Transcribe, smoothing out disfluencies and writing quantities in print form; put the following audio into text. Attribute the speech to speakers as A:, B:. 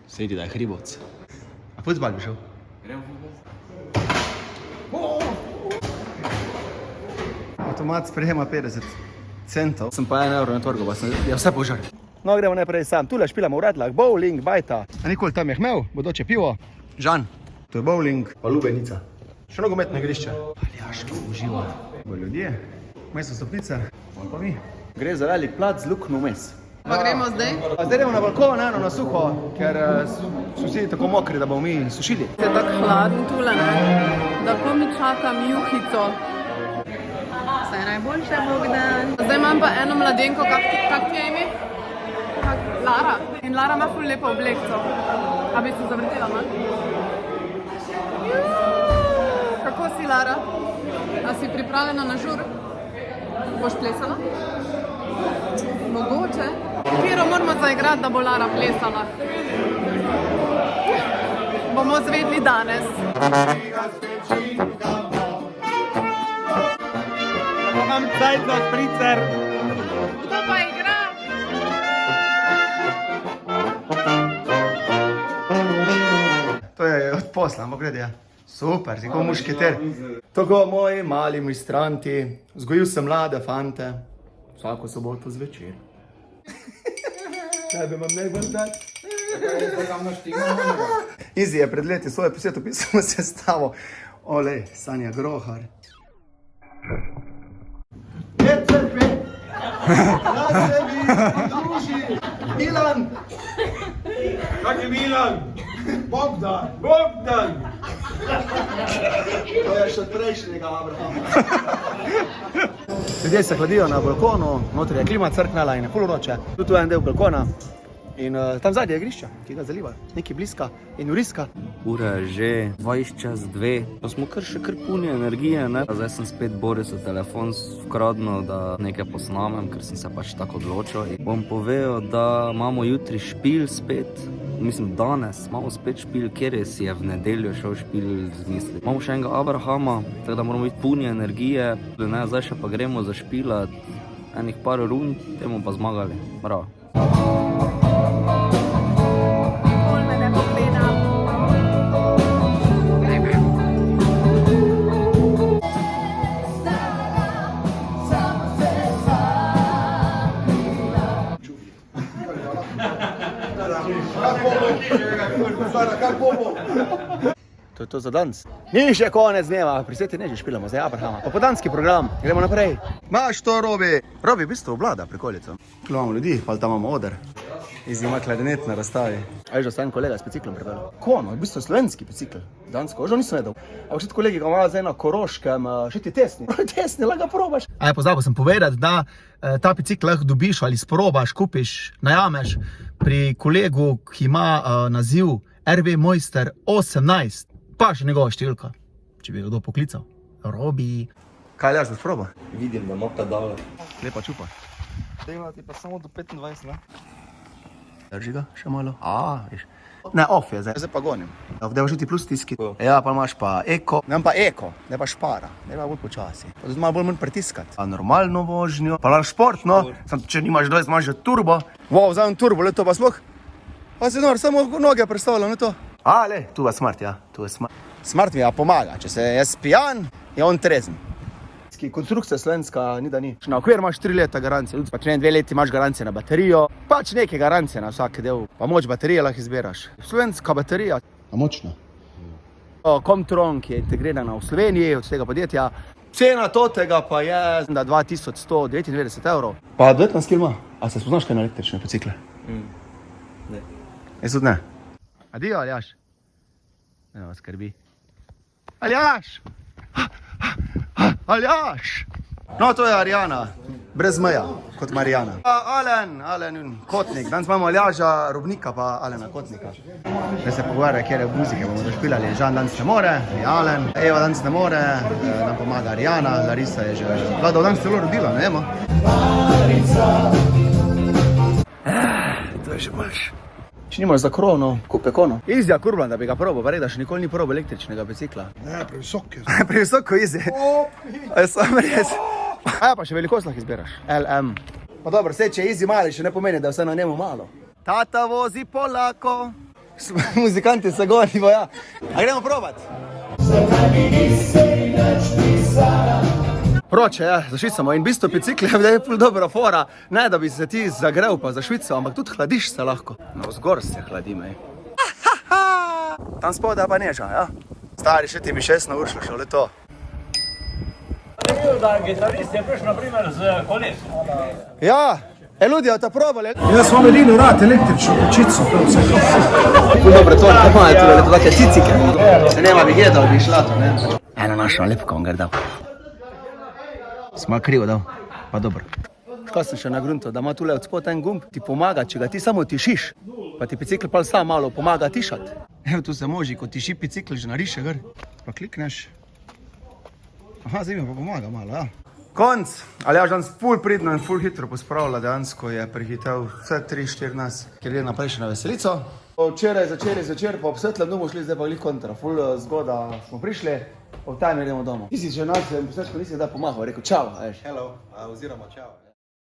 A: Sedi da je hriboc. A futbal bi šel? Avtomat sprejema 50 centov. Sem pa 1 euro na trgu, pa sem vse požar. No, gremo najprej sam. Tule špilamo v Radlah, bowling, bajta. A nikoli tam je hmel, bodoče pivo. Žan, to je bowling, pa lubenica. Še nogometno igrišče. Aljaški uživa. Bo ljudje, vmes so stopnice, pa mi. Gre za velik plac z luknjo vmes.
B: Pa gremo zdaj?
A: Zdaj gremo na balkon, eno na suho, ker so vsi tako mokri, da bomo mi sušili.
B: Je tako hladen tule, ne? Da ko mi čakam juhico. Vse najboljše, Bogdan. Zdaj imam pa eno mladenko, kak ti je ime? Lara. In Lara ima ful lepo oblekco. A bi se zavrtela, man? Kako si, Lara? A si pripravljena na žur? Boš plesala? Mogoče. Katero moramo zaigrati, da bo Lara plesala? Bomo zvedli danes.
A: Imam cajt za špricer.
B: Kdo pa igra?
A: To je od posla, ampak glede, ja. Super, si kot mušketer. Tako moji mali mistranti, vzgojil sem mlade fante, vsako soboto zvečer. Kaj bi vam najbolj dati? Izi je pred leti svoje svetopisno sestavo. Olej, Sanja Grohar. Je crkve! Na sebi, druži, Milan!
C: Kak je Milan?
A: Bogdan!
C: Bogdan!
A: To je še od prejšnjega Abrahama. Ljudje se hladijo na balkonu, notri je klima crknala in je ful vroče. Tu je en del balkona in tam zadnje je igrišče, ki ga zaliva. Nekaj bliska in uriska.
D: Ura je že 2:20, pa smo kar še puni energije, ne? Zdaj sem spet Borisov telefon vkradnil, da nekaj posnamem, ker sem se pač tako odločil. Bom povedal, da imamo jutri špil spet, mislim danes imamo spet špil, kjer si je v nedeljo šel špil zmisliti. Imamo še enega Abrahama, tako da moramo biti puni energije, ne, zdaj še pa gremo zašpilat enih par rund, temu pa zmagali. Bravo.
A: To je to za danes. Ni še konec dneva, pri sveti ne že špilamo, zdaj Abrahama. Popodanski program, gremo naprej. Maš to, Robi. Robi v bistvu vlada prikolico. Tukaj imamo ljudi, pa tam imamo oder. Izi ima klarinet na razstavi. A je že vse en kolega s biciklom pripeljal. Kono, v bistvu slovenski bicikl. Dansko, že nisem vedel. Ampak še kolegi ga imajo zdaj na Koroškem, še ti tesni. Tesni, lahko probaš. A je pozabil sem povedati, da ta bicikl lahko dobiš ali sprobaš, kupiš, najameš pri kolegu, ki ima naziv RV Mojster 18. Pa še njegova številka, če bi jo kdo poklical. Robi. Kaj ljaš, boš proba?
D: Vidim, da ima pedale.
A: Lepa čupa.
D: Delati pa samo do 25, ne?
A: Drži ga še malo. Viš. Ne, off je zdaj. Zdaj pa gonim. Vdaj boš ti plus tiski. Ja, pa imaš pa eko. Ne pa eko, ne pa špara. Ne pa bolj počasi. Pa zdaj malo bolj pritiskati. A normalno vožnjo. Pa lahko športno. Sam, če nimaš 20, imaš že turbo. Wow, zdaj turbo, leto pa sploh. Pa si nor, samo noge predstavljam, ne to. Le, tu je smrt, ja. Tu je smrt. Smrt mi ja pomaga. Če se jaz pijan, je on trezen. Konstrukcija slovenska ni da ni. Na okvir imaš 3 leta garancije, pač ne 2 leti imaš garancije na baterijo, pač neke garancije na vsak del, pa moč baterije lahko izbiraš. Slovenska baterija. A močna? Comtron, ki je integrirana v Sloveniji od tega podjetja. Cena totega pa je 2199 €. Pa 19 km. A se spoznaš kaj na električne bicikle?
D: Ne.
A: Jaz tudi ne. Adijo, Aljaš. Ne vas skrbi. Aljaš! Aljaš! No, to je Arjana, brez meja, kot Marijana. Alen Kotnik, danes imamo Aljaža Robnika pa Alena Kotnika. Da se pogovarja, kjer muzike bomo zašpilali. Žan danes ne more, je Alen, Eva danes ne more, nam pomaga Arjana, Larisa je že vlada danes celo rodila, ne vemo. To je že boljš. Če nimaš za krono, kupe kono. Izja Kurban, da bi ga probal, pa rej, da še nikoli ni probal električnega bicikla.
C: Ne, previsok je.
A: Previsoko, Izja. A je sam res. A ja, pa še velikost lahko izbiraš. LM. Pa dobro, vse, če je easy mali, še ne pomeni, da je vse na njemu malo. Tata vozi polako. Muzikanti se gonimo, ja. A gremo provat? Proče, ja, zašvicamo in bistvo bicikle je ful dobra fora. Ne, da bi se ti zagrel pa zašvical, ampak tudi hladiš se lahko. No, vzgor se hladim, ej. Tam spodaj pa neža, ja. Stari, še ti bi 6 ur šlo, le to.
E: Da gitarist je prišel na primer z kolesom.
A: Ja, ljudi, ta probali.
C: Jaz imam edino rad električno pečico, to je vse kako.
A: Ful dobro to, ne imajo tudi to take cicike. Se nema bi gledal, bi šla to, ne. Eno našo lepko vam ga dal. Smo krivo dal, pa dobro. Kaj sem še na gruntu, da ima tule od spod en gumb, ti pomaga, če ga ti samo tišiš, pa ti bicikl pa sam malo pomaga tišati. Evo tu se može, ko tiši bicikl, že nariše gor, pa klikneš. Aha, zdaj mi pa pomaga malo, ja. Konc, ali ja, danes ful pridno in ful hitro pospravlja, dejansko je prihitev vse 3-4 nas, ker je naprej še na veselico. Včeraj začer, pa ob svetlem domu šli, zdaj pa glih kontra, ful zgoda smo prišli, ob tajme idemo domov. Ti si že nas, posečko nisi da pomahal, rekel čau, veš.
F: Hello, oziroma čau.